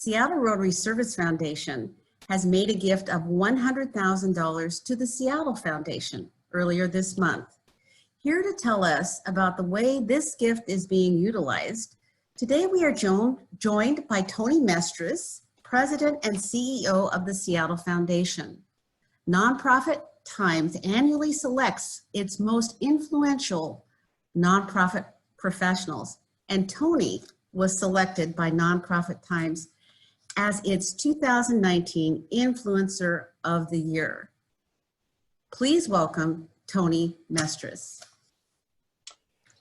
Seattle Rotary Service Foundation has made a gift of $100,000 to the Seattle Foundation earlier this month. Here to tell us about the way this gift is being utilized, today we are joined by Tony Mestres, President and CEO of the Seattle Foundation. Nonprofit Times annually selects its most influential nonprofit professionals, and Tony was selected by Nonprofit Times as its 2019 Influencer of the Year. Please welcome Tony Mestres.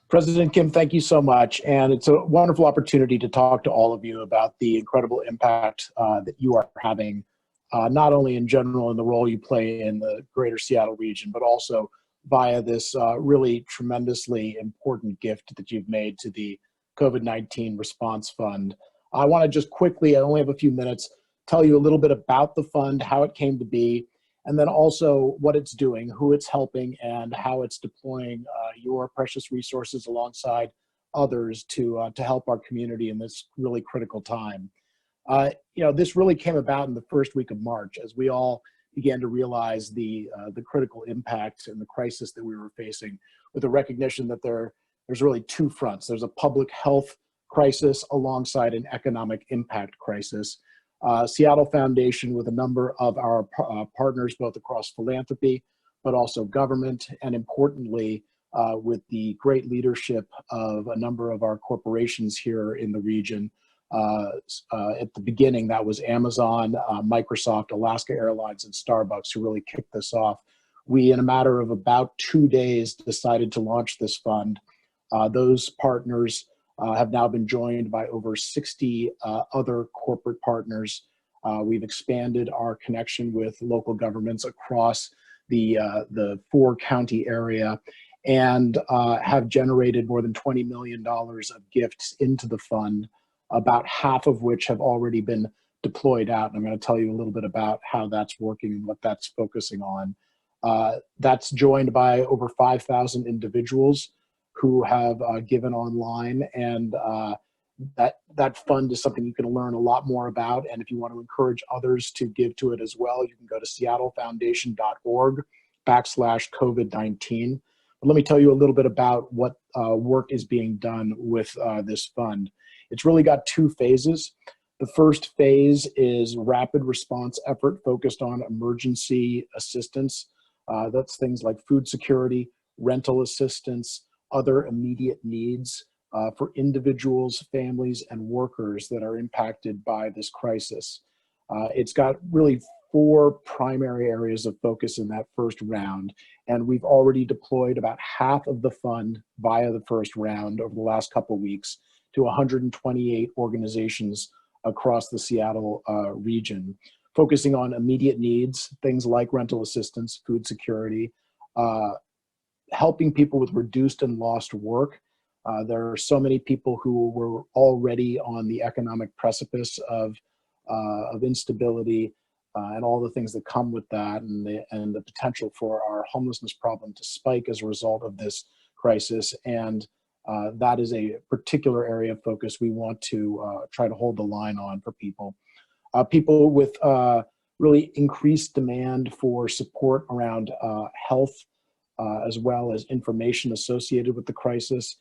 President Kim, thank you so much. And it's a wonderful opportunity to talk to all of you about the incredible impact that you are having, not only in general in the role you play in the greater Seattle region, but also via this really tremendously important gift that you've made to the COVID-19 Response Fund. I want to just quickly, I only have a few minutes, tell you a little bit about the fund, how it came to be, and then also what it's doing, who it's helping, and how it's deploying your precious resources alongside others to help our community in this really critical time. This really came about in the first week of March as we all began to realize the critical impact and the crisis that we were facing, with the recognition that there's really two fronts. There's a public health crisis alongside an economic impact crisis. Seattle Foundation, with a number of our partners, both across philanthropy, but also government, and importantly, with the great leadership of a number of our corporations here in the region. At the beginning, that was Amazon, Microsoft, Alaska Airlines, and Starbucks who really kicked this off. We, in a matter of about 2 days, decided to launch this fund. Those partners have now been joined by over 60 other corporate partners. We've expanded our connection with local governments across the 4-county area, and have generated more than $20 million of gifts into the fund, about half of which have already been deployed out. And I'm going to tell you a little bit about how that's working and what that's focusing on. That's joined by over 5,000 individuals who have given online, and that fund is something you can learn a lot more about. And if you want to encourage others to give to it as well, you can go to seattlefoundation.org/COVID-19. But let me tell you a little bit about what work is being done with this fund. It's really got 2 phases. The first phase is rapid response effort focused on emergency assistance. That's things like food security, rental assistance, other immediate needs for individuals, families, and workers that are impacted by this crisis. It's got really 4 primary areas of focus in that first round, and we've already deployed about half of the fund via the first round over the last couple of weeks to 128 organizations across the Seattle region, focusing on immediate needs, things like rental assistance, food security, helping people with reduced and lost work. There are so many people who were already on the economic precipice of instability and all the things that come with that, and the potential for our homelessness problem to spike as a result of this crisis. And that is a particular area of focus we want to try to hold the line on for people. People with really increased demand for support around health, as well as information associated with the crisis.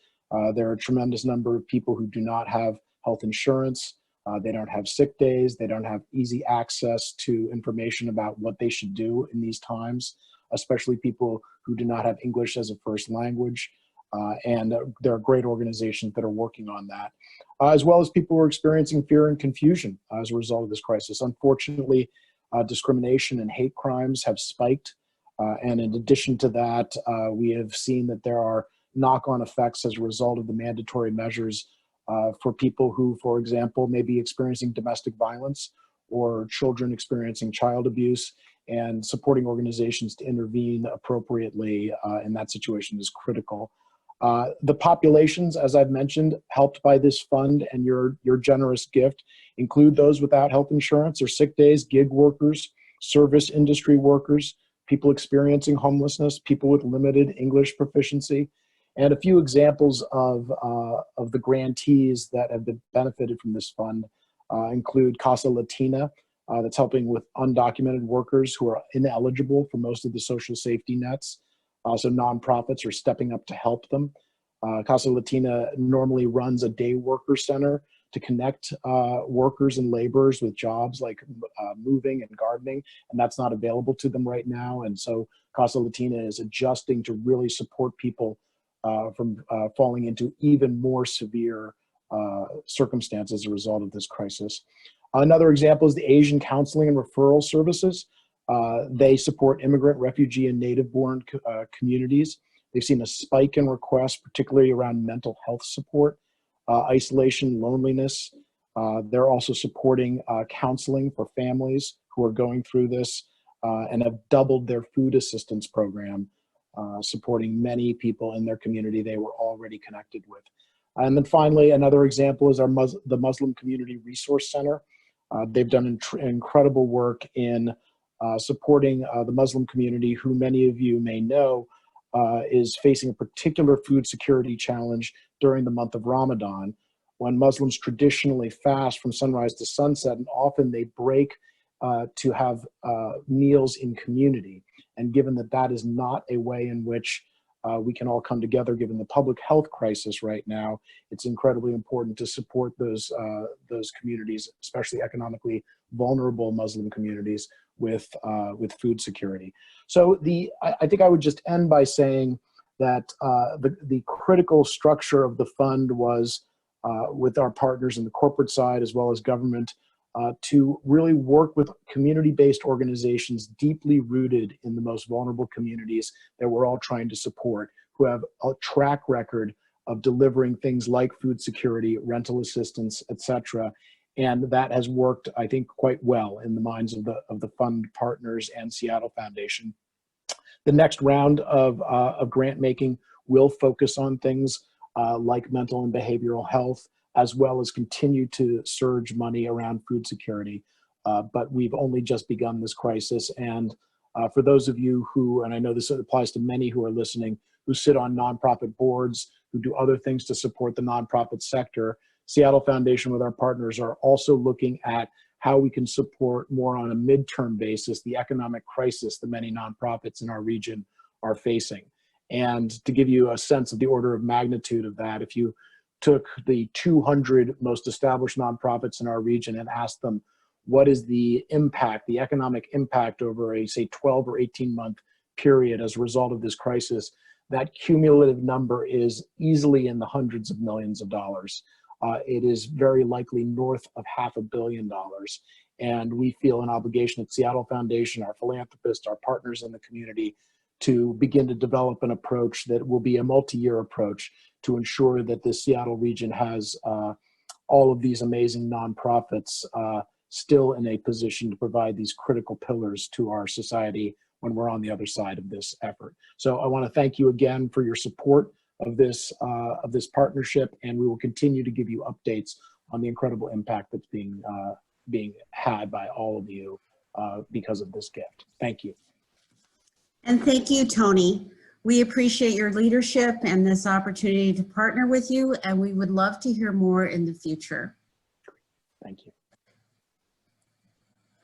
There are a tremendous number of people who do not have health insurance. They don't have sick days. They don't have easy access to information about what they should do in these times, especially people who do not have English as a first language. And there are great organizations that are working on that, as well as people who are experiencing fear and confusion as a result of this crisis. Unfortunately, discrimination and hate crimes have spiked. And in addition to that, we have seen that there are knock-on effects as a result of the mandatory measures for people who, for example, may be experiencing domestic violence or children experiencing child abuse, and supporting organizations to intervene appropriately in that situation is critical. The populations, as I've mentioned, helped by this fund and your generous gift include those without health insurance or sick days, gig workers, service industry workers, people experiencing homelessness, people with limited English proficiency. And a few examples of the grantees that have been benefited from this fund include Casa Latina, that's helping with undocumented workers who are ineligible for most of the social safety nets. So nonprofits are stepping up to help them. Casa Latina normally runs a day worker center to connect workers and laborers with jobs like moving and gardening, and that's not available to them right now. And so Casa Latina is adjusting to really support people from falling into even more severe circumstances as a result of this crisis. Another example is the Asian Counseling and Referral Services. They support immigrant, refugee, and native-born communities. They've seen a spike in requests, particularly around mental health support, isolation, loneliness. They're also supporting counseling for families who are going through this and have doubled their food assistance program, supporting many people in their community they were already connected with. And then finally, another example is the Muslim Community Resource Center. They've done incredible work in supporting the Muslim community, who many of you may know is facing a particular food security challenge during the month of Ramadan, when Muslims traditionally fast from sunrise to sunset, and often they break to have meals in community. And given that that is not a way in which we can all come together, given the public health crisis right now, it's incredibly important to support those communities, especially economically vulnerable Muslim communities, with food security. So I think I would just end by saying that the critical structure of the fund was with our partners in the corporate side as well as government to really work with community-based organizations deeply rooted in the most vulnerable communities that we're all trying to support, who have a track record of delivering things like food security, rental assistance, etc. And that has worked, I think, quite well in the minds of the fund partners and Seattle Foundation. The next round of grant making will focus on things like mental and behavioral health, as well as continue to surge money around food security. But we've only just begun this crisis. And for those of you who, and I know this applies to many who are listening, who sit on nonprofit boards, who do other things to support the nonprofit sector, Seattle Foundation with our partners are also looking at how we can support more on a midterm basis the economic crisis that many nonprofits in our region are facing. And to give you a sense of the order of magnitude of that, if you took the 200 most established nonprofits in our region and asked them, what is the impact, the economic impact over a, say, 12 or 18-month period as a result of this crisis, that cumulative number is easily in the hundreds of millions of dollars. It is very likely north of $500 million. And we feel an obligation at Seattle Foundation, our philanthropists, our partners in the community, to begin to develop an approach that will be a multi-year approach to ensure that the Seattle region has all of these amazing nonprofits still in a position to provide these critical pillars to our society when we're on the other side of this effort. So I want to thank you again for your support of this partnership, and we will continue to give you updates on the incredible impact that's being had by all of you because of this gift. Thank you. And thank you, Tony. We appreciate your leadership and this opportunity to partner with you, and we would love to hear more in the future. Thank you.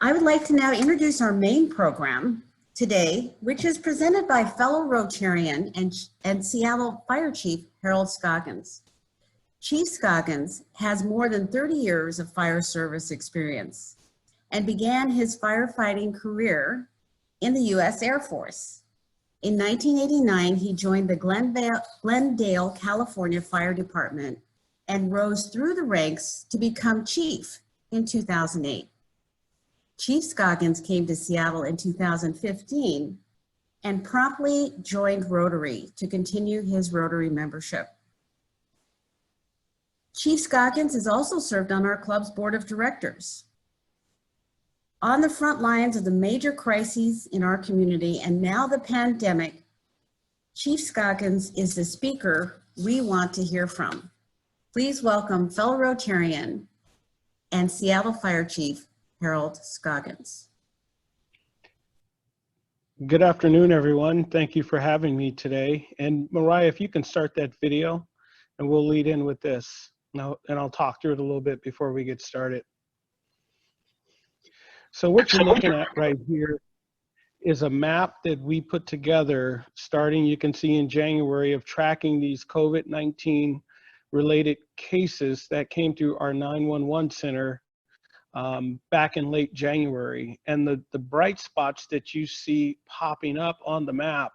I would like to now introduce our main program today, which is presented by fellow Rotarian and Seattle Fire Chief Harold Scoggins. Chief Scoggins has more than 30 years of fire service experience and began his firefighting career in the U.S. Air Force. In 1989, he joined the Glendale, California Fire Department and rose through the ranks to become chief in 2008. Chief Scoggins came to Seattle in 2015 and promptly joined Rotary to continue his Rotary membership. Chief Scoggins has also served on our club's board of directors. On the front lines of the major crises in our community and now the pandemic, Chief Scoggins is the speaker we want to hear from. Please welcome fellow Rotarian and Seattle Fire Chief Harold Scoggins. Good afternoon, everyone. Thank you for having me today. And Mariah, if you can start that video, and we'll lead in with this. And I'll talk through it a little bit before we get started. So what you're looking at right here is a map that we put together starting, you can see in January, of tracking these COVID-19 related cases that came through our 911 center back in late January. And the bright spots that you see popping up on the map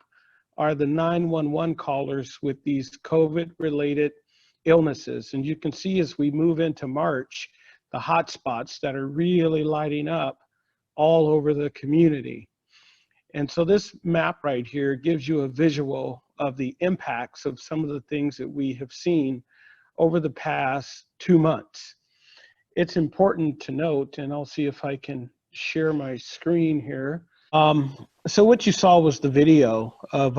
are the 911 callers with these COVID related illnesses. And you can see as we move into March, the hot spots that are really lighting up all over the community. And so this map right here gives you a visual of the impacts of some of the things that we have seen over the past 2 months. It's important to note, and I'll see if I can share my screen here. So what you saw was the video of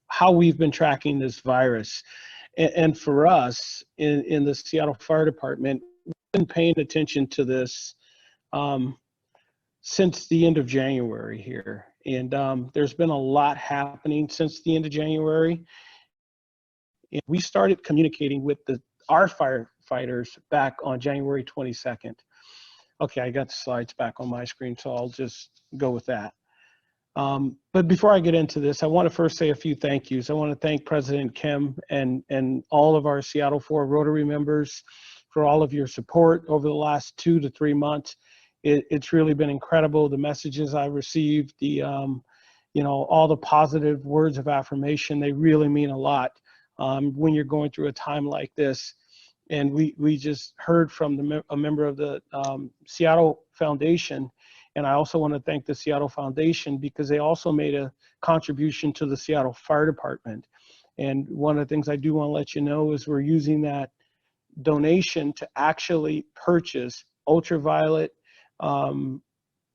how we've been tracking this virus. And for us in the Seattle Fire Department, we've been paying attention to this since the end of January here. And there's been a lot happening since the end of January. And we started communicating with our firefighters back on January 22nd. Okay, I got the slides back on my screen, so I'll just go with that. But before I get into this, I want to first say a few thank yous. I want to thank President Kim and all of our Seattle 4 Rotary members for all of your support over the last 2 to 3 months. It's really been incredible. The messages I received, all the positive words of affirmation, they really mean a lot when you're going through a time like this. And we just heard from a member of the Seattle Foundation. And I also want to thank the Seattle Foundation because they also made a contribution to the Seattle Fire Department. And one of the things I do want to let you know is we're using that donation to actually purchase ultraviolet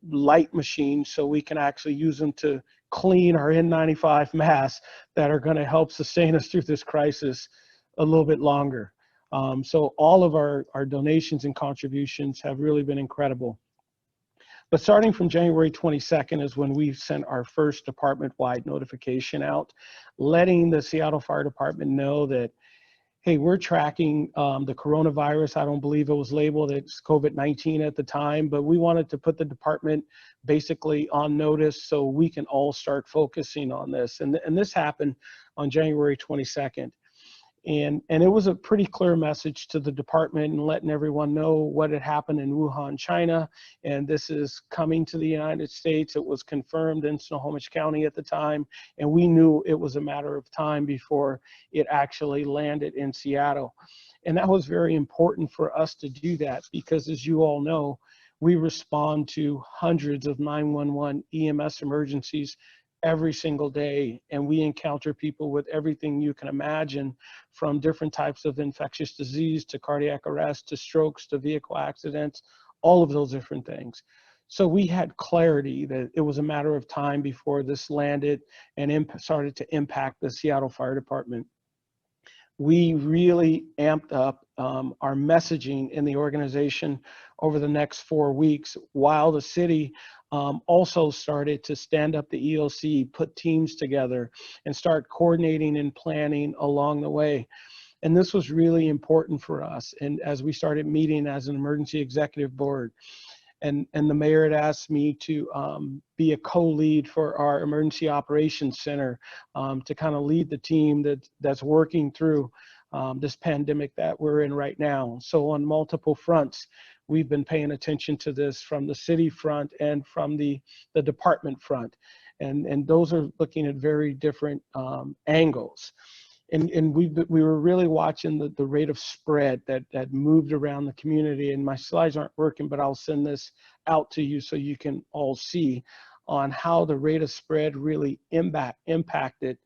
light machines so we can actually use them to clean our N95 masks that are going to help sustain us through this crisis a little bit longer. So all of our donations and contributions have really been incredible. But starting from January 22nd is when we sent our first department-wide notification out, letting the Seattle Fire Department know that, hey, we're tracking the coronavirus. I don't believe it was labeled as COVID-19 at the time, but we wanted to put the department basically on notice so we can all start focusing on this. And this happened on January 22nd. And it was a pretty clear message to the department and letting everyone know what had happened in Wuhan, China. And this is coming to the United States. It was confirmed in Snohomish County at the time. And we knew it was a matter of time before it actually landed in Seattle. And that was very important for us to do that because, as you all know, we respond to hundreds of 911 EMS emergencies every single day, and we encounter people with everything you can imagine, from different types of infectious disease to cardiac arrest to strokes to vehicle accidents, all of those different things. So we had clarity that it was a matter of time before this landed and started to impact the Seattle Fire Department. We really amped up our messaging in the organization over the next 4 weeks, while the city also started to stand up the EOC, put teams together, and start coordinating and planning along the way. And this was really important for us. And as we started meeting as an emergency executive board, and the mayor had asked me to be a co-lead for our emergency operations center to kind of lead the team that's working through this pandemic that we're in right now. So on multiple fronts, we've been paying attention to this from the city front and from the department front. And those are looking at very different angles. And we were really watching the rate of spread that moved around the community. And my slides aren't working, but I'll send this out to you so you can all see on how the rate of spread really impacted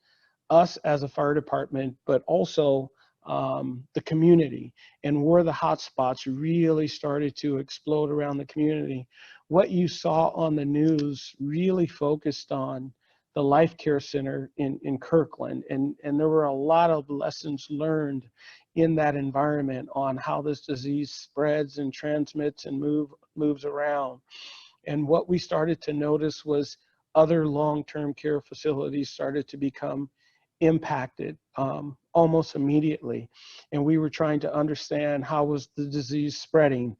us as a fire department, but also the community, and where the hot spots really started to explode around the community. What you saw on the news really focused on the Life Care Center in Kirkland, and there were a lot of lessons learned in that environment on how this disease spreads and transmits and moves around. And what we started to notice was other long-term care facilities started to become impacted almost immediately. And we were trying to understand how was the disease spreading.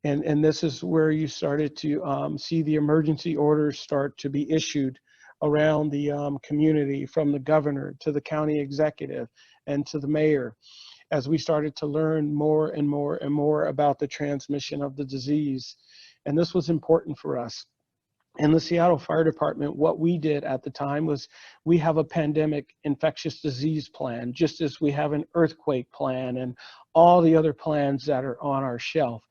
And this is where you started to see the emergency orders start to be issued around the community, from the governor to the county executive and to the mayor, as we started to learn more and more and more about the transmission of the disease. And this was important for us. In the Seattle Fire Department, what we did at the time was we have a pandemic infectious disease plan, just as we have an earthquake plan and all the other plans that are on our shelf.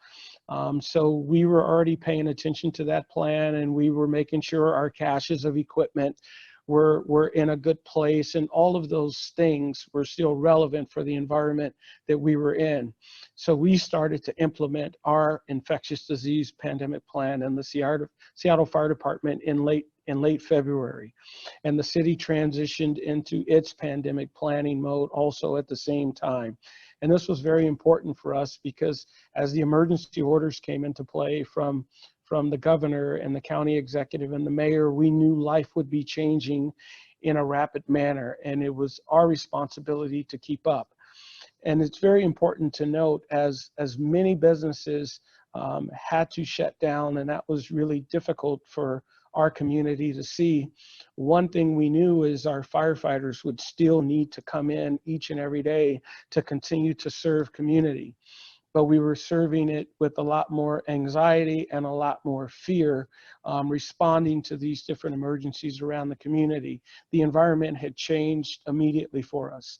So we were already paying attention to that plan, and we were making sure our caches of equipment were in a good place, and all of those things were still relevant for the environment that we were in. So we started to implement our infectious disease pandemic plan in the Seattle Fire Department in late February. And the city transitioned into its pandemic planning mode also at the same time. And this was very important for us because as the emergency orders came into play from the governor and the county executive and the mayor, we knew life would be changing in a rapid manner, and it was our responsibility to keep up. And it's very important to note, as many businesses had to shut down, and that was really difficult for our community to see. One thing we knew is our firefighters would still need to come in each and every day to continue to serve community. But we were serving it with a lot more anxiety and a lot more fear, responding to these different emergencies around the community. The environment had changed immediately for us.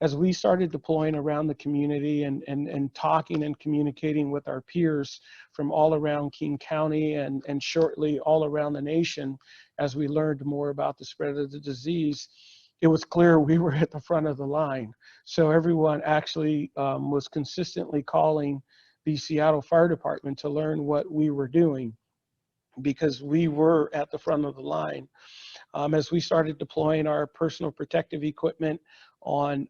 As we started deploying around the community and talking and communicating with our peers from all around King County and shortly all around the nation, as we learned more about the spread of the disease, it was clear we were at the front of the line. So everyone actually was consistently calling the Seattle Fire Department to learn what we were doing, because we were at the front of the line. As we started deploying our personal protective equipment on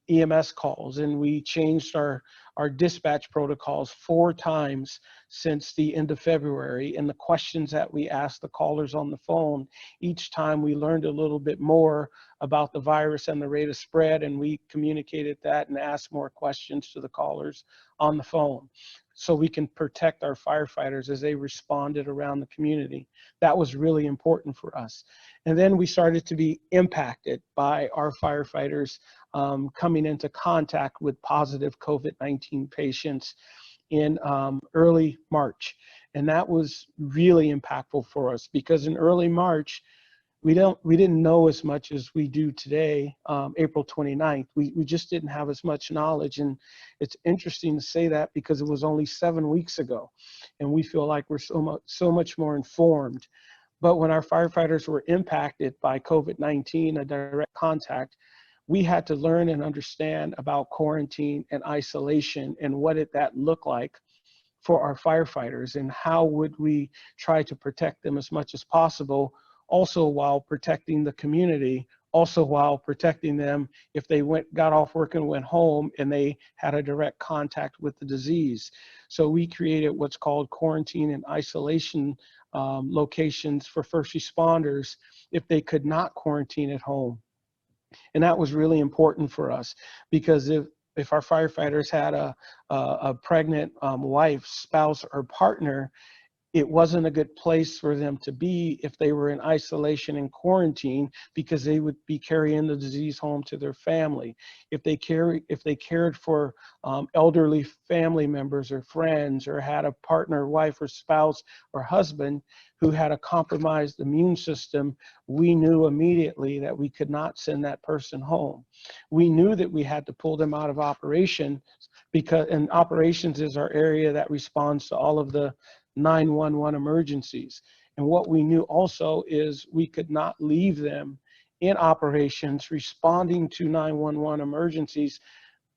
EMS calls, and we changed our dispatch protocols 4 times since the end of February, and the questions that we asked the callers on the phone, each time we learned a little bit more about the virus and the rate of spread, and we communicated that and asked more questions to the callers on the phone so we can protect our firefighters as they responded around the community. That was really important for us. And then we started to be impacted by our firefighters coming into contact with positive COVID-19 patients in early March. And that was really impactful for us, because in early March, we didn't know as much as we do today, April 29th. We just didn't have as much knowledge. And it's interesting to say that because it was only 7 weeks ago, and we feel like we're so much more informed. But when our firefighters were impacted by COVID-19, a direct contact, we had to learn and understand about quarantine and isolation and what that looked like for our firefighters, and how would we try to protect them as much as possible, also while protecting the community, also while protecting them if they got off work and went home and they had a direct contact with the disease. So we created what's called quarantine and isolation locations for first responders if they could not quarantine at home. And that was really important for us, because if our firefighters had a pregnant wife, spouse, or partner, it wasn't a good place for them to be if they were in isolation and quarantine, because they would be carrying the disease home to their family. If they cared for elderly family members or friends, or had a partner, wife, or spouse, or husband who had a compromised immune system, we knew immediately that we could not send that person home. We knew that we had to pull them out of operation, and operations is our area that responds to all of the 911 emergencies. And what we knew also is we could not leave them in operations responding to 911 emergencies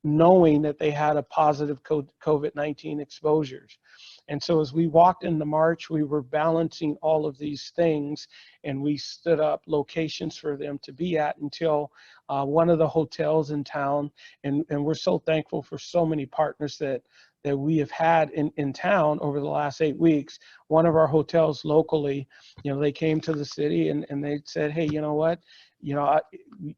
knowing that they had a positive COVID-19 exposures. And so as we walked into March, we were balancing all of these things, and we stood up locations for them to be at until one of the hotels in town, and we're so thankful for so many partners that we have had in town over the last 8 weeks. One of our hotels locally, they came to the city and they said, hey, you know what?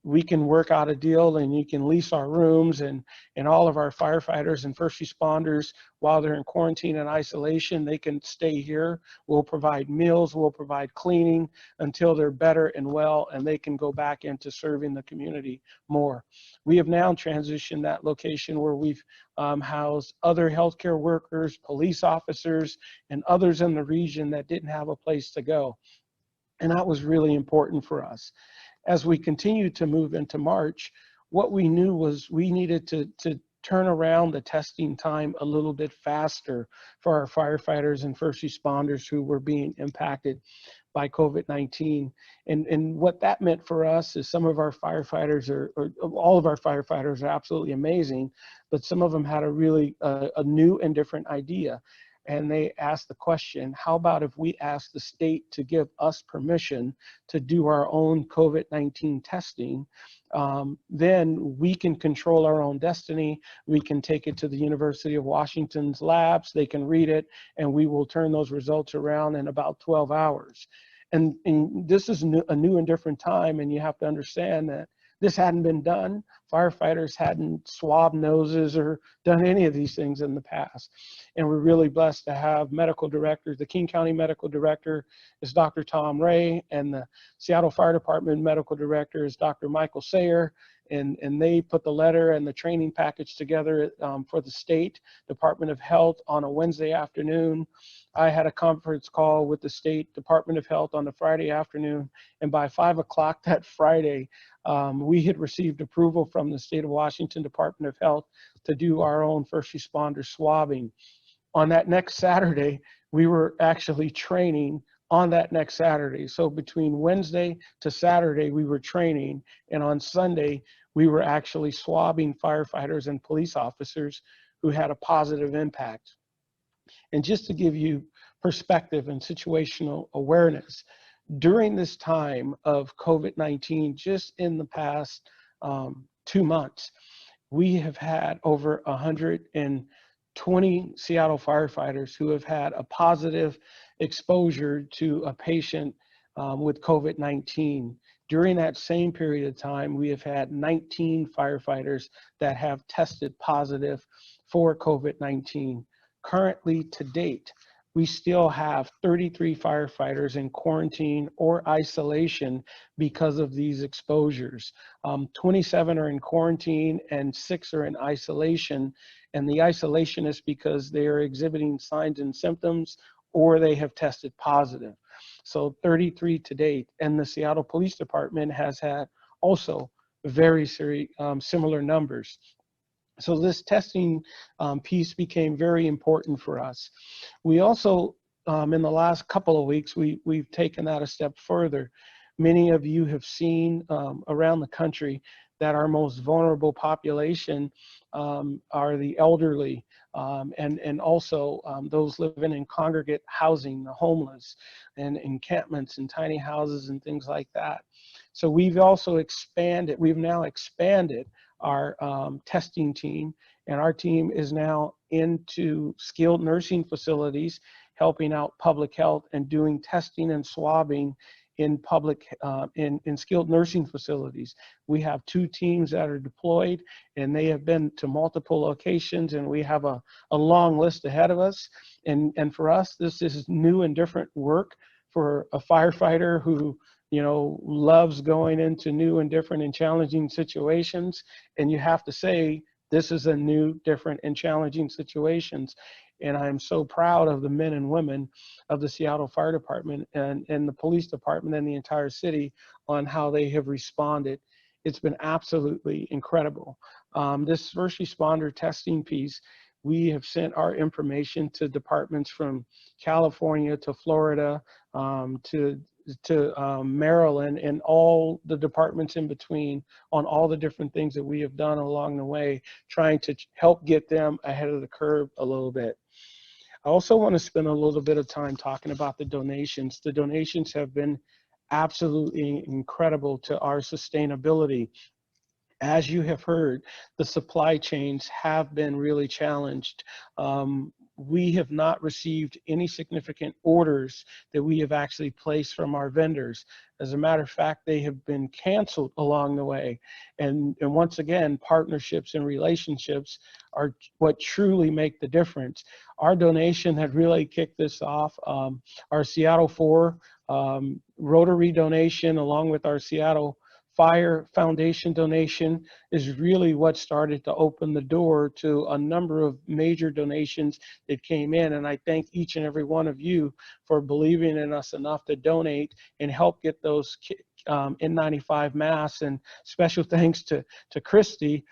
we can work out a deal and you can lease our rooms, and all of our firefighters and first responders, while they're in quarantine and isolation, they can stay here. We'll provide meals, we'll provide cleaning until they're better and well, and they can go back into serving the community more. We have now transitioned that location where we've housed other healthcare workers, police officers, and others in the region that didn't have a place to go. And that was really important for us. As we continued to move into March, what we knew was we needed to turn around the testing time a little bit faster for our firefighters and first responders who were being impacted by COVID-19. And what that meant for us is some of our firefighters or all of our firefighters are absolutely amazing, but some of them had a new and different idea. And they asked the question, how about if we ask the state to give us permission to do our own COVID-19 testing? Then we can control our own destiny. We can take it to the University of Washington's labs. They can read it, and we will turn those results around in about 12 hours. And this is a new and different time, and you have to understand that this hadn't been done. Firefighters hadn't swabbed noses or done any of these things in the past. And we're really blessed to have medical directors. The King County medical director is Dr. Tom Ray, and the Seattle Fire Department medical director is Dr. Michael Sayer. And they put the letter and the training package together for the State Department of Health on a Wednesday afternoon. I had a conference call with the State Department of Health on the Friday afternoon, and by 5 o'clock that Friday, we had received approval from the State of Washington Department of Health to do our own first responder swabbing. On that next Saturday, we were actually training on that next Saturday. So between Wednesday to Saturday, we were training, and on Sunday, we were actually swabbing firefighters and police officers who had a positive impact. And just to give you perspective and situational awareness, during this time of COVID-19, just in the past 2 months, we have had over 120 Seattle firefighters who have had a positive exposure to a patient with COVID-19. During that same period of time, we have had 19 firefighters that have tested positive for COVID-19. Currently, to date, we still have 33 firefighters in quarantine or isolation because of these exposures. 27 are in quarantine and 6 are in isolation. And the isolation is because they are exhibiting signs and symptoms or they have tested positive. So 33 to date. And the Seattle Police Department has had also very similar numbers. So this testing piece became very important for us. We also, in the last couple of weeks, we've taken that a step further. Many of you have seen around the country that our most vulnerable population are the elderly and also those living in congregate housing, the homeless, and encampments and tiny houses and things like that. So we've now expanded our testing team, and our team is now into skilled nursing facilities, helping out public health and doing testing and swabbing in skilled nursing facilities. We have 2 teams that are deployed, and they have been to multiple locations, and we have a long list ahead of us. And for us, this is new and different work for a firefighter who loves going into new and different and challenging situations. And you have to say, this is a new, different, and challenging situations. And I'm so proud of the men and women of the Seattle Fire Department and the police department and the entire city on how they have responded. It's been absolutely incredible. This first responder testing piece, we have sent our information to departments from California to Florida to Maryland and all the departments in between on all the different things that we have done along the way, trying to help get them ahead of the curve a little bit. I also want to spend a little bit of time talking about the donations. The donations have been absolutely incredible to our sustainability. As you have heard, the supply chains have been really challenged. we have not received any significant orders that we have actually placed from our vendors. As a matter of fact, they have been canceled along the way. And once again, partnerships and relationships are what truly make the difference. Our donation had really kicked this off. Our Seattle 4 Rotary donation, along with our Seattle Fire Foundation donation, is really what started to open the door to a number of major donations that came in. And I thank each and every one of you for believing in us enough to donate and help get those N95 masks. And special thanks to Christy,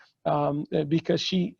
because she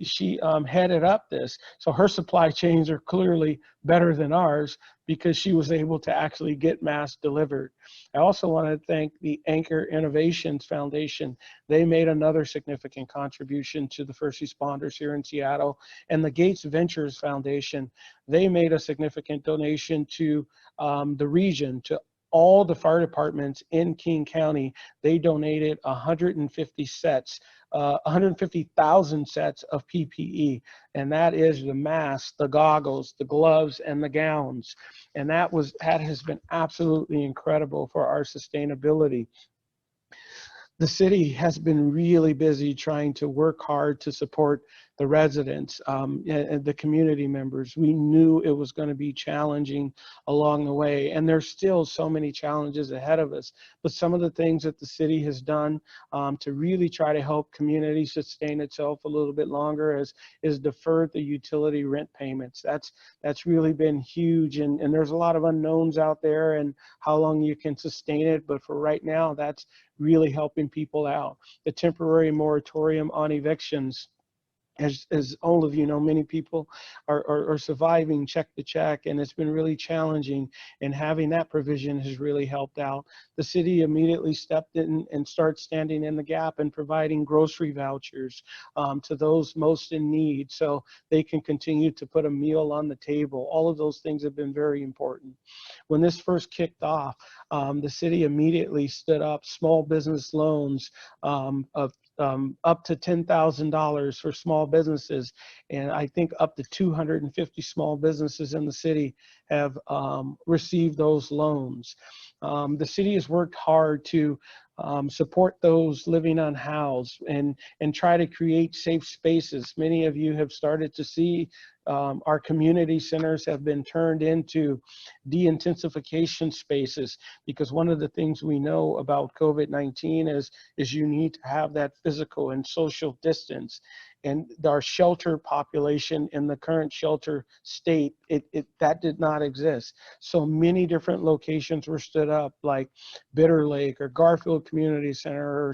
headed up this. So her supply chains are clearly better than ours, because she was able to actually get masks delivered. I also want to thank the Anchor Innovations Foundation. They made another significant contribution to the first responders here in Seattle. And the Gates Ventures Foundation, they made a significant donation to the region, to all the fire departments in King County. They donated 150 sets, 150,000 sets of PPE, and that is the masks, the goggles, the gloves, and the gowns. And that has been absolutely incredible for our sustainability. The city has been really busy trying to work hard to support the residents and the community members. We knew it was going to be challenging along the way, and there's still so many challenges ahead of us. But some of the things that the city has done to really try to help community sustain itself a little bit longer is deferred the utility rent payments. That's really been huge, and there's a lot of unknowns out there and how long you can sustain it. But for right now, that's really helping people out. The temporary moratorium on evictions, as all of you know, many people are surviving check to check, and it's been really challenging, and having that provision has really helped out. The city immediately stepped in and started standing in the gap and providing grocery vouchers to those most in need, so they can continue to put a meal on the table. All of those things have been very important. When this first kicked off, the city immediately stood up small business loans of up to $10,000 for small businesses. And I think up to 250 small businesses in the city have received those loans. The city has worked hard to support those living unhoused and try to create safe spaces. Many of you have started to see our community centers have been turned into de-intensification spaces, because one of the things we know about COVID-19 is you need to have that physical and social distance. And our shelter population in the current shelter state, that did not exist. So many different locations were stood up, like Bitter Lake or Garfield Community Center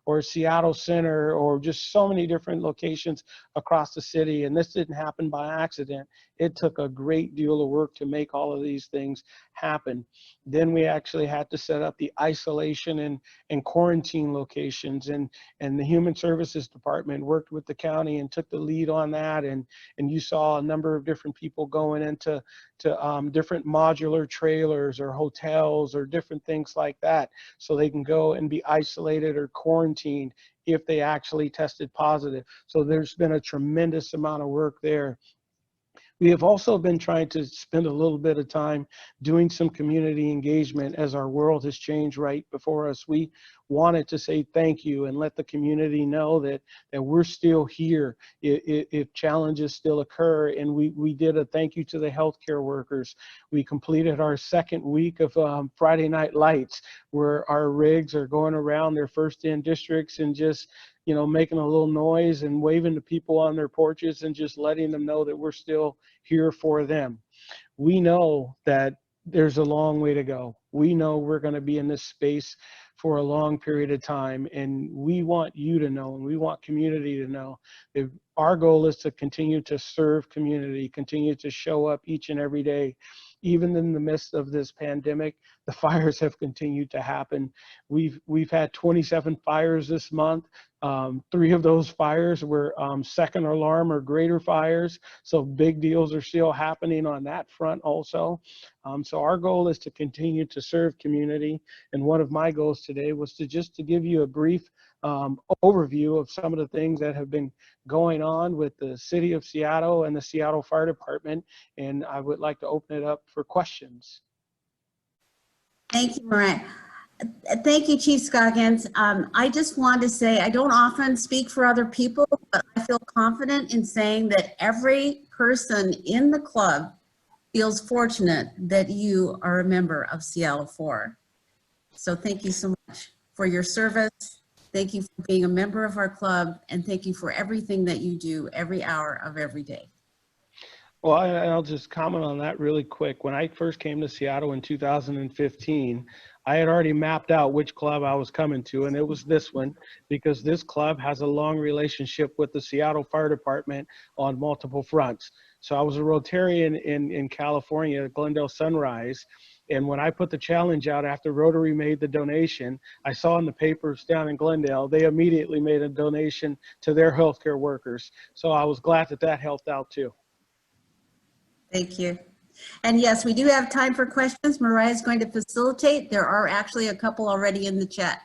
or Seattle Center, or just so many different locations across the city. And this didn't happen by accident. It took a great deal of work to make all of these things happen. Then we actually had to set up the isolation and quarantine locations, and the Human Services Department worked with the county and took the lead on that. And you saw a number of different people going into different modular trailers or hotels or different things like that, so they can go and be isolated or quarantined if they actually tested positive. So there's been a tremendous amount of work there. We have also been trying to spend a little bit of time doing some community engagement as our world has changed right before us. We wanted to say thank you and let the community know that we're still here if challenges still occur. And we did a thank you to the healthcare workers. We completed our second week of Friday Night Lights, where our rigs are going around their first in districts and just making a little noise and waving to people on their porches and just letting them know that we're still here for them. We know that there's a long way to go. We know we're going to be in this space for a long period of time, and we want you to know, and we want community to know that our goal is to continue to serve community, continue to show up each and every day. Even in the midst of this pandemic, the fires have continued to happen. We've had 27 fires this month. 3 of those fires were second alarm or greater fires. So big deals are still happening on that front also. So our goal is to continue to serve community. And one of my goals today was to give you a brief overview of some of the things that have been going on with the city of Seattle and the Seattle Fire Department. And I would like to open it up for questions. Thank you, Mariah. Thank you, Chief Scoggins. I just want to say, I don't often speak for other people, but I feel confident in saying that every person in the club feels fortunate that you are a member of Seattle 4. So thank you so much for your service. Thank you for being a member of our club, and thank you for everything that you do every hour of every day. Well, I'll just comment on that really quick. When I first came to Seattle in 2015, I had already mapped out which club I was coming to, and it was this one, because this club has a long relationship with the Seattle Fire Department on multiple fronts. So I was a Rotarian in California, Glendale Sunrise, and when I put the challenge out after Rotary made the donation, I saw in the papers down in Glendale, they immediately made a donation to their healthcare workers. So I was glad that that helped out too. Thank you. And yes, we do have time for questions. Mariah is going to facilitate. There are actually a couple already in the chat.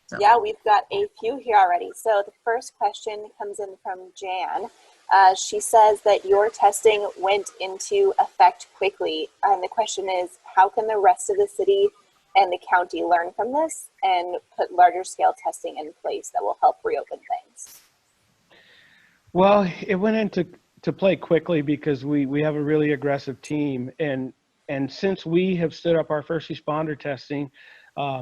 So. Yeah, we've got a few here already. So the first question comes in from Jan. She says that your testing went into effect quickly. And the question is, how can the rest of the city and the county learn from this and put larger scale testing in place that will help reopen things? Well, it went into play quickly because we have a really aggressive team. And since we have stood up our first responder testing,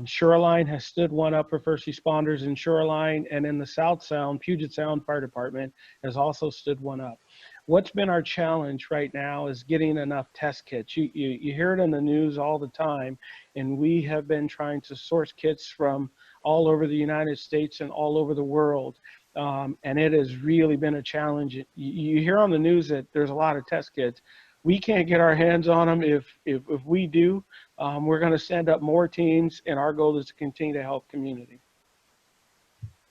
Shoreline has stood one up for first responders in Shoreline, and in the South Sound, Puget Sound Fire Department has also stood one up. What's been our challenge right now is getting enough test kits. You hear it in the news all the time, and we have been trying to source kits from all over the United States and all over the world. And it has really been a challenge. You hear on the news that there's a lot of test kits. We can't get our hands on them. If we do, we're going to send up more teams, and our goal is to continue to help community.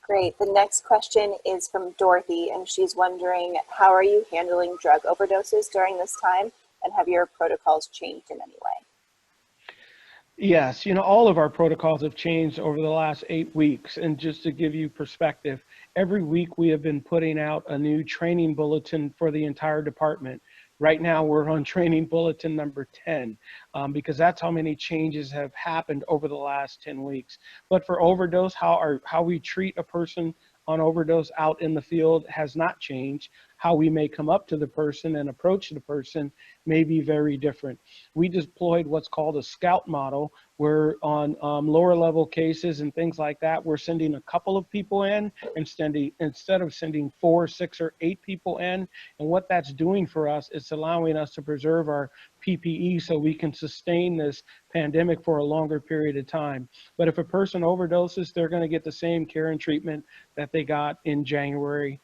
Great. The next question is from Dorothy, and she's wondering, how are you handling drug overdoses during this time, and have your protocols changed in any way? Yes, you know, all of our protocols have changed over the last 8 weeks. And just to give you perspective, every week we have been putting out a new training bulletin for the entire department. Right now we're on training bulletin number 10 because that's how many changes have happened over the last 10 weeks. But for overdose, how we treat a person on overdose out in the field has not changed. How we may come up to the person and approach the person may be very different. We deployed what's called a scout model, where on lower level cases and things like that, we're sending a couple of people in instead of sending 4, 6, or 8 people in. And what that's doing for us is allowing us to preserve our PPE so we can sustain this pandemic for a longer period of time. But if a person overdoses, they're going to get the same care and treatment that they got in January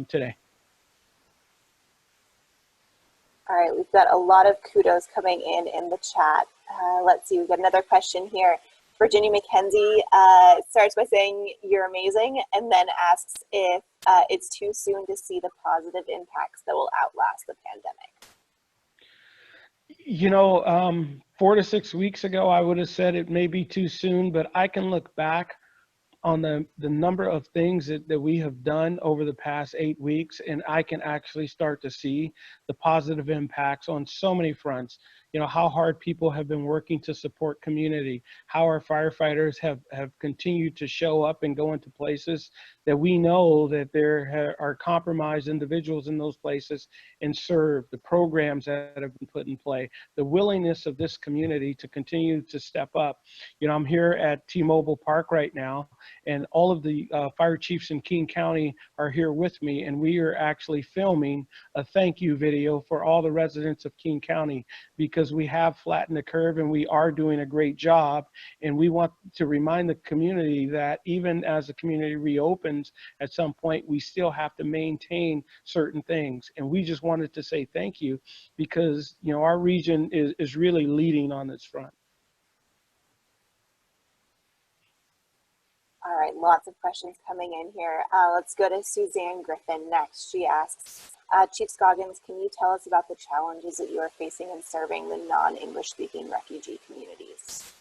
today. All right, we've got a lot of kudos coming in the chat. Let's see, we've got another question here. Virginia McKenzie starts by saying you're amazing, and then asks if it's too soon to see the positive impacts that will outlast the pandemic. You know, 4 to 6 weeks ago, I would have said it may be too soon, but I can look back on the number of things that we have done over the past 8 weeks, and I can actually start to see the positive impacts on so many fronts. You know, how hard people have been working to support community, how our firefighters have continued to show up and go into places that we know that there are compromised individuals in those places and serve, the programs that have been put in play, the willingness of this community to continue to step up. You know, I'm here at T-Mobile Park right now, and all of the fire chiefs in King County are here with me, and we are actually filming a thank you video for all the residents of King County, because we have flattened the curve and we are doing a great job. And we want to remind the community that even as the community reopens at some point, we still have to maintain certain things. And we just wanted to say thank you because, you know, our region is really leading on this front. All right, lots of questions coming in here. Let's go to Suzanne Griffin next. She asks, Chief Scoggins, can you tell us about the challenges that you are facing in serving the non-English speaking refugee communities?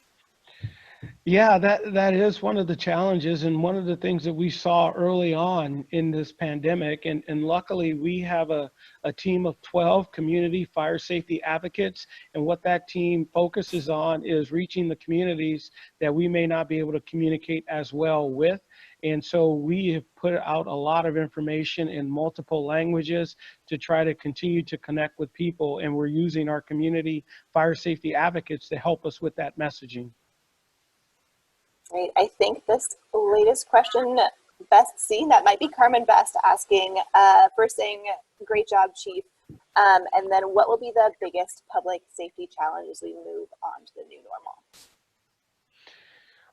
Yeah, that is one of the challenges and one of the things that we saw early on in this pandemic. And luckily we have a team of 12 community fire safety advocates. And what that team focuses on is reaching the communities that we may not be able to communicate as well with. And so we have put out a lot of information in multiple languages to try to continue to connect with people. And we're using our community fire safety advocates to help us with that messaging. Great. I think this latest question, best seen, that might be Carmen Best asking, first saying, great job, Chief. And then what will be the biggest public safety challenge as we move on to the new normal?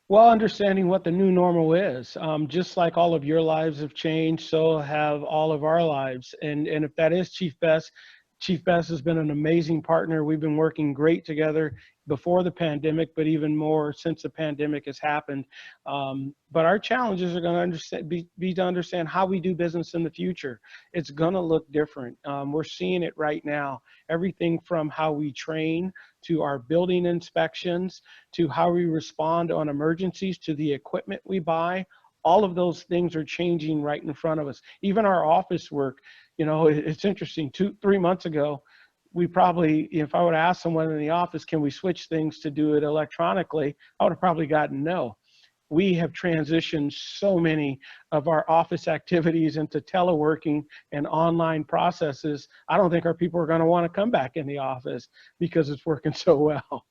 Well, understanding what the new normal is, just like all of your lives have changed, so have all of our lives. And if that is Chief Best has been an amazing partner. We've been working great together before the pandemic, but even more since the pandemic has happened. But our challenges are going to be to understand how we do business in the future. It's going to look different. We're seeing it right now. Everything from how we train to our building inspections to how we respond on emergencies to the equipment we buy. All of those things are changing right in front of us. Even our office work, you know, it's interesting. 3 months ago, we probably, if I would ask someone in the office, can we switch things to do it electronically? I would have probably gotten no. We have transitioned so many of our office activities into teleworking and online processes. I don't think our people are going to want to come back in the office because it's working so well.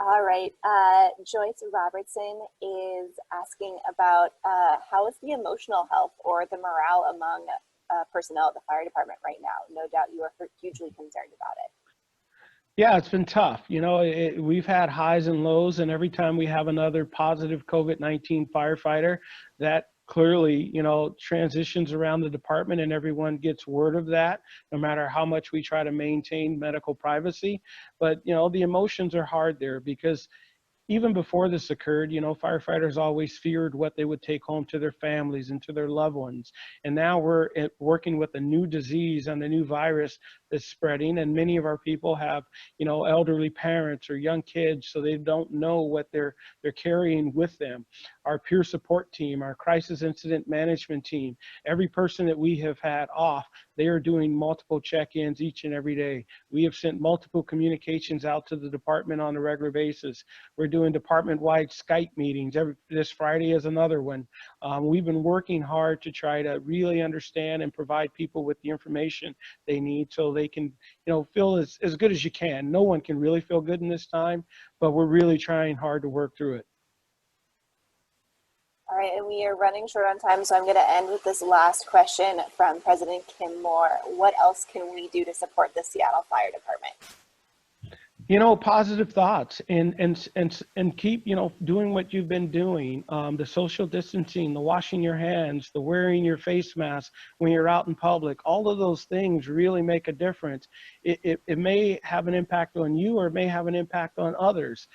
All right, Joyce Robertson is asking about how is the emotional health or the morale among personnel at the fire department right now? No doubt you are hugely concerned about it. Yeah, it's been tough. You know, we've had highs and lows, and every time we have another positive COVID-19 firefighter, that clearly, you know, transitions around the department and everyone gets word of that, no matter how much we try to maintain medical privacy. But, you know, the emotions are hard there because even before this occurred, you know, firefighters always feared what they would take home to their families and to their loved ones. And now we're working with a new disease and a new virus that's spreading. And many of our people have, you know, elderly parents or young kids, so they don't know what they're carrying with them. Our peer support team, our crisis incident management team, every person that we have had off, they are doing multiple check-ins each and every day. We have sent multiple communications out to the department on a regular basis. We're doing department-wide Skype meetings. This Friday is another one. We've been working hard to try to really understand and provide people with the information they need so they can, you know, feel as good as you can. No one can really feel good in this time, but we're really trying hard to work through it. All right, and we are running short on time, so I'm going to end with this last question from President Kim Moore. What else can we do to support the Seattle Fire Department? You know, positive thoughts and keep, you know, doing what you've been doing. The social distancing, the washing your hands, the wearing your face mask when you're out in public, all of those things really make a difference. It may have an impact on you or it may have an impact on others.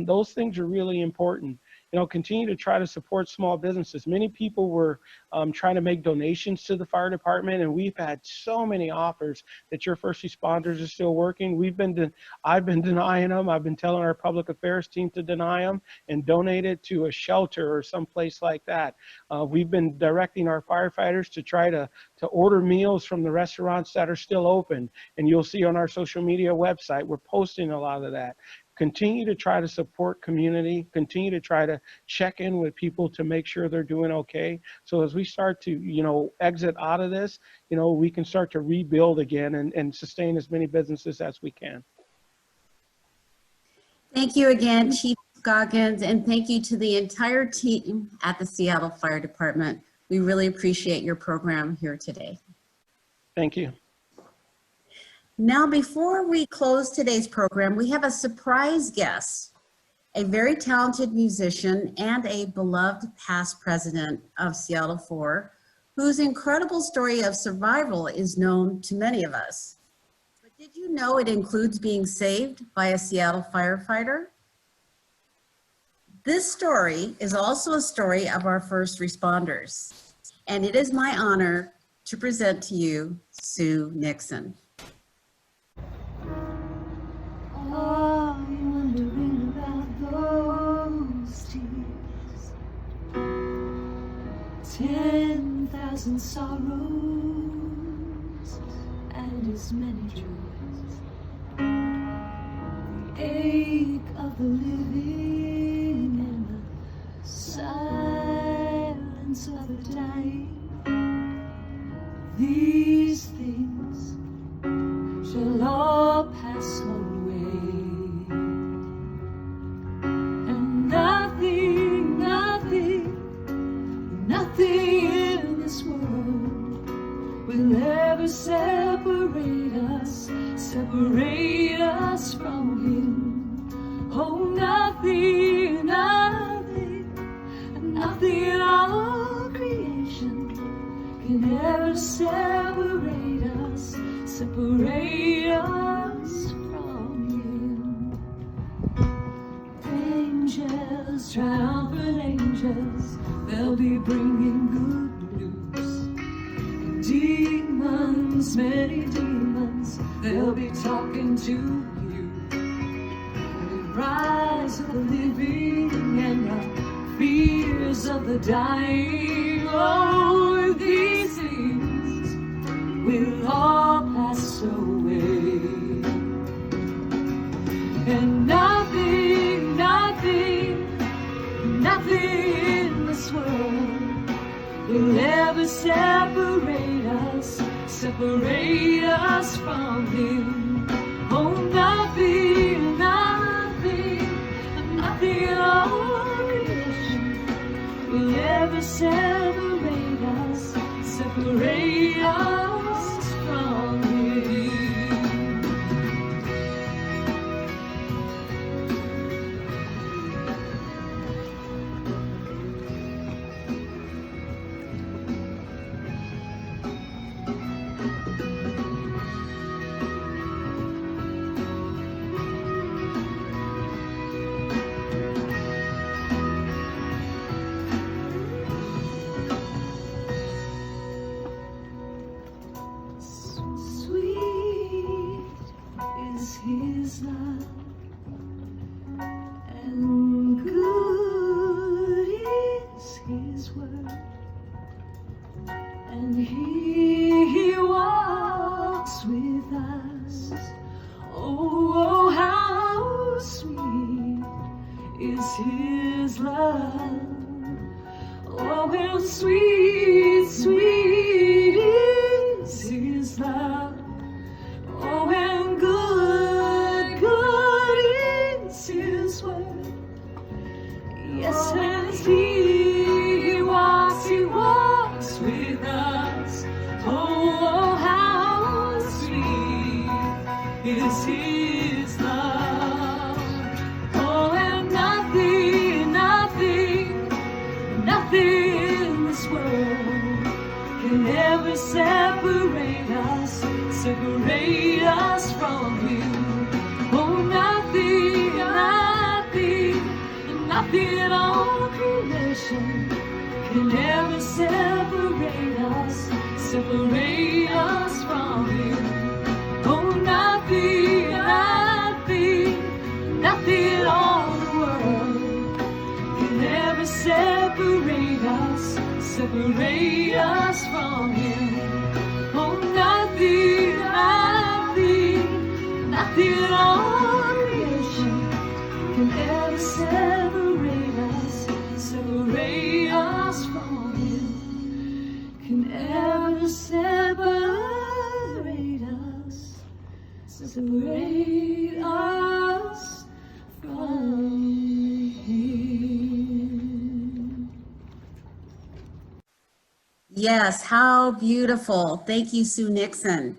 Those things are really important. You know, continue to try to support small businesses. Many people were trying to make donations to the fire department, and we've had so many offers that your first responders are still working. I've been denying them. I've been telling our public affairs team to deny them and donate it to a shelter or someplace like that. We've been directing our firefighters to try to order meals from the restaurants that are still open, and you'll see on our social media website, we're posting a lot of that. Continue to try to support community, continue to try to check in with people to make sure they're doing okay. So as we start to, you know, exit out of this, you know, we can start to rebuild again and sustain as many businesses as we can. Thank you again, Chief Scoggins, and thank you to the entire team at the Seattle Fire Department. We really appreciate your program here today. Thank you. Now, before we close today's program, we have a surprise guest, a very talented musician and a beloved past president of Seattle 4, whose incredible story of survival is known to many of us. But did you know it includes being saved by a Seattle firefighter? This story is also a story of our first responders, and it is my honor to present to you Sue Nixon. Are you wondering about thousand sorrows and as many joys. The ache of the living and the silence of the dying. These things shall all pass away, and nothing, nothing, nothing in this world will ever separate us from Him. Oh, nothing, nothing, nothing in all creation can ever separate us from Him. Angels, triumphant angels, they'll be bringing good news. Demons, many demons, they'll be talking to you. The rise of the living and the fears of the dying. Oh, these things will all pass away, and nothing, nothing, nothing in this world will ever separate us from Him. Oh, nothing, nothing, nothing in all creation will ever separate us from Him. His love, and good is His word, and He walks with us. Oh, how sweet is His love. Oh, how sweet, sweet is His love. Oh, and good is His word. Yes, as He walks with us. Oh, how sweet is His love. Oh, and nothing, nothing, nothing in this world can ever separate us from Him. Oh, nothing, nothing, nothing in all creation can ever separate us from Him. Oh, nothing, nothing, nothing in all the world can ever separate us from Him. Oh, nothing, nothing, nothing in all creation can ever separate us from Him. Can ever separate us from Him. Yes, how beautiful. Thank you, Sue Nixon.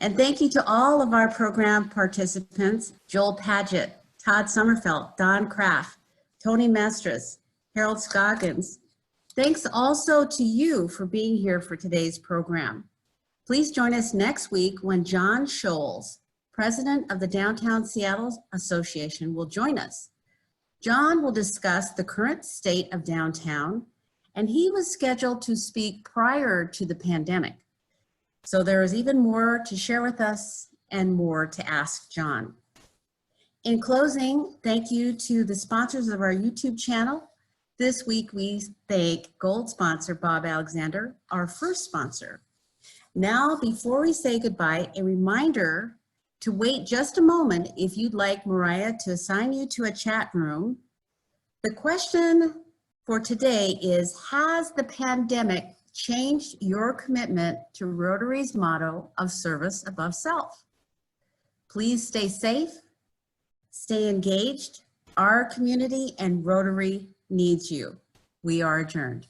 And thank you to all of our program participants, Joel Padgett, Todd Sommerfeld, Don Kraft, Tony Mestres, Harold Scoggins. Thanks also to you for being here for today's program. Please join us next week when John Scholes, president of the Downtown Seattle Association, will join us. John will discuss the current state of downtown, and he was scheduled to speak prior to the pandemic. So there is even more to share with us and more to ask John. In closing, thank you to the sponsors of our YouTube channel, This week, we thank gold sponsor Bob Alexander, our first sponsor. Now, before we say goodbye, a reminder to wait just a moment if you'd like Mariah to assign you to a chat room. The question for today is, has the pandemic changed your commitment to Rotary's motto of service above self? Please stay safe, stay engaged. Our community and Rotary needs you. We are adjourned.